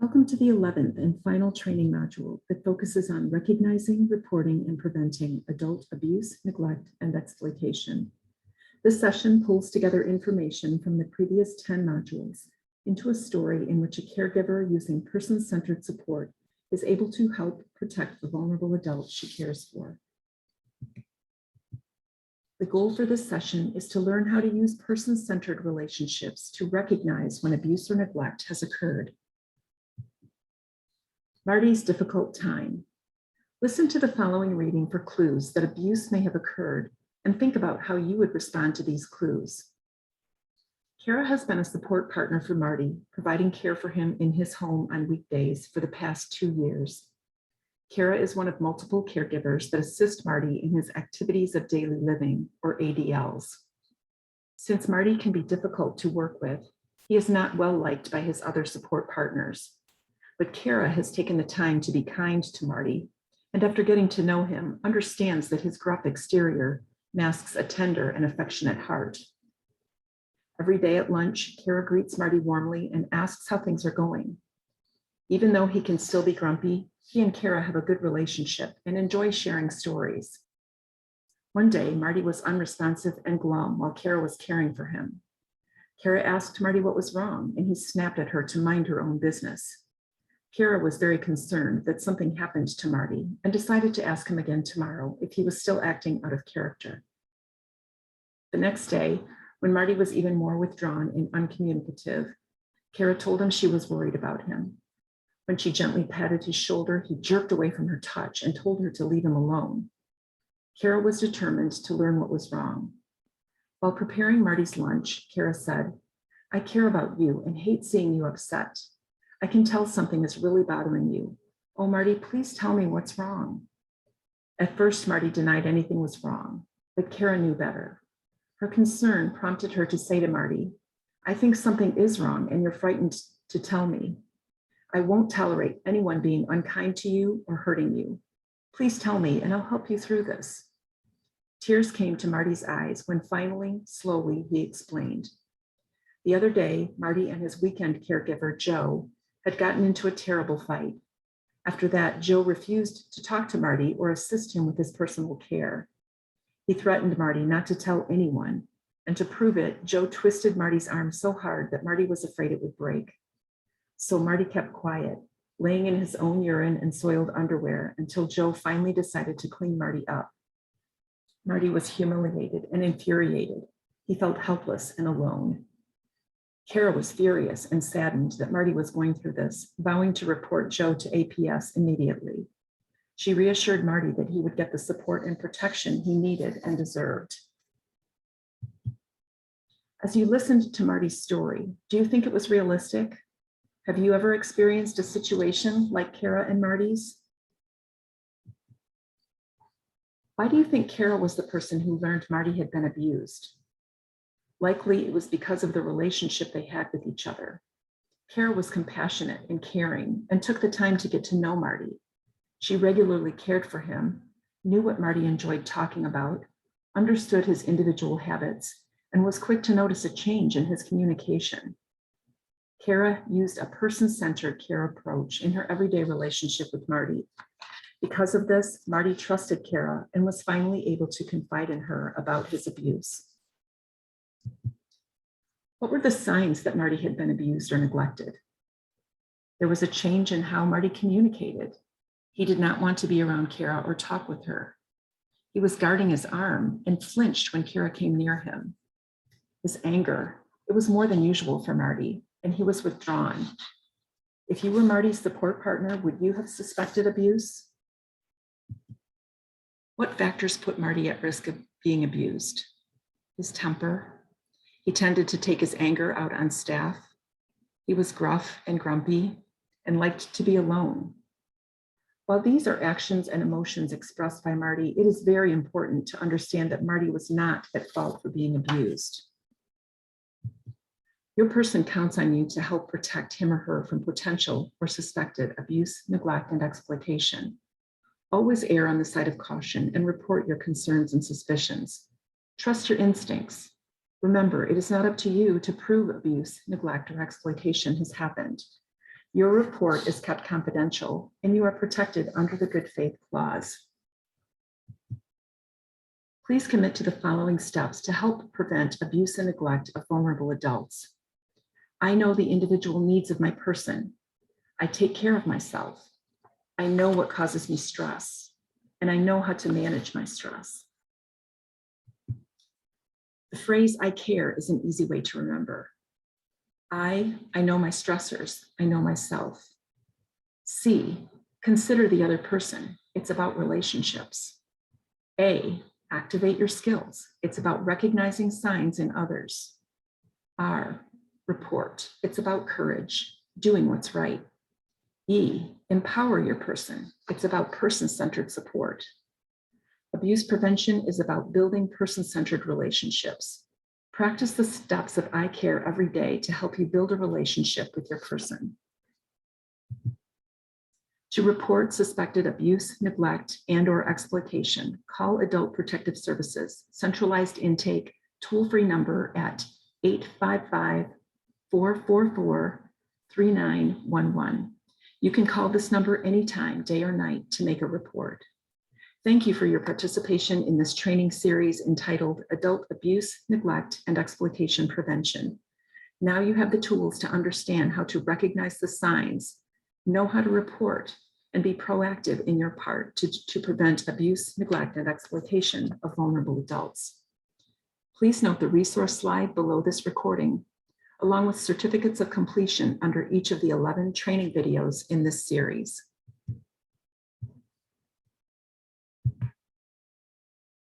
Welcome to the 11th and final training module that focuses on recognizing, reporting, and preventing adult abuse, neglect, and exploitation. This session pulls together information from the previous 10 modules into a story in which a caregiver using person-centered support is able to help protect the vulnerable adult she cares for. The goal for this session is to learn how to use person-centered relationships to recognize when abuse or neglect has occurred. Marty's difficult time. Listen to the following reading for clues that abuse may have occurred and think about how you would respond to these clues. Kara has been a support partner for Marty, providing care for him in his home on weekdays for the past 2 years. Kara is one of multiple caregivers that assist Marty in his activities of daily living, or ADLs. Since Marty can be difficult to work with, he is not well liked by his other support partners. But Kara has taken the time to be kind to Marty, and after getting to know him, understands that his gruff exterior masks a tender and affectionate heart. Every day at lunch, Kara greets Marty warmly and asks how things are going. Even though he can still be grumpy, he and Kara have a good relationship and enjoy sharing stories. One day, Marty was unresponsive and glum while Kara was caring for him. Kara asked Marty what was wrong, and he snapped at her to mind her own business. Kara was very concerned that something happened to Marty and decided to ask him again tomorrow if he was still acting out of character. The next day, when Marty was even more withdrawn and uncommunicative, Kara told him she was worried about him. When she gently patted his shoulder, he jerked away from her touch and told her to leave him alone. Kara was determined to learn what was wrong. While preparing Marty's lunch, Kara said, "I care about you and hate seeing you upset. I can tell something is really bothering you. Oh, Marty, please tell me what's wrong." At first, Marty denied anything was wrong, but Kara knew better. Her concern prompted her to say to Marty, "I think something is wrong and you're frightened to tell me. I won't tolerate anyone being unkind to you or hurting you. Please tell me and I'll help you through this." Tears came to Marty's eyes when finally, slowly, he explained. The other day, Marty and his weekend caregiver, Joe, had gotten into a terrible fight. After that, Joe refused to talk to Marty or assist him with his personal care. He threatened Marty not to tell anyone, and to prove it, Joe twisted Marty's arm so hard that Marty was afraid it would break. So Marty kept quiet, laying in his own urine and soiled underwear until Joe finally decided to clean Marty up. Marty was humiliated and infuriated. He felt helpless and alone. Kara was furious and saddened that Marty was going through this, vowing to report Joe to APS immediately. She reassured Marty that he would get the support and protection he needed and deserved. As you listened to Marty's story, do you think it was realistic? Have you ever experienced a situation like Kara and Marty's? Why do you think Kara was the person who learned Marty had been abused? Likely it was because of the relationship they had with each other. Kara was compassionate and caring and took the time to get to know Marty. She regularly cared for him, knew what Marty enjoyed talking about, understood his individual habits, and was quick to notice a change in his communication. Kara used a person-centered care approach in her everyday relationship with Marty. Because of this, Marty trusted Kara and was finally able to confide in her about his abuse. What were the signs that Marty had been abused or neglected? There was a change in how Marty communicated. He did not want to be around Kara or talk with her. He was guarding his arm and flinched when Kara came near him. His anger, it was more than usual for Marty, and he was withdrawn. If you were Marty's support partner, would you have suspected abuse? What factors put Marty at risk of being abused? His temper. He tended to take his anger out on staff. He was gruff and grumpy and liked to be alone. While these are actions and emotions expressed by Marty, it is very important to understand that Marty was not at fault for being abused. Your person counts on you to help protect him or her from potential or suspected abuse, neglect, and exploitation. Always err on the side of caution and report your concerns and suspicions. Trust your instincts. Remember, it is not up to you to prove abuse, neglect, or exploitation has happened. Your report is kept confidential and you are protected under the good faith clause. Please commit to the following steps to help prevent abuse and neglect of vulnerable adults. I know the individual needs of my person. I take care of myself. I know what causes me stress, and I know how to manage my stress. The phrase "I care" is an easy way to remember. I know my stressors. I know myself. C, consider the other person. It's about relationships. A, activate your skills. It's about recognizing signs in others. R, report. It's about courage, doing what's right. E, empower your person. It's about person-centered support. Abuse prevention is about building person-centered relationships. Practice the steps of I care every day to help you build a relationship with your person. To report suspected abuse, neglect, and/or exploitation, call Adult Protective Services, centralized intake, toll-free number at 855-444-3911. You can call this number anytime, day or night, to make a report. Thank you for your participation in this training series entitled Adult Abuse, Neglect, and Exploitation Prevention. Now you have the tools to understand how to recognize the signs, know how to report, and be proactive in your part to prevent abuse, neglect, and exploitation of vulnerable adults. Please note the resource slide below this recording, along with certificates of completion under each of the 11 training videos in this series.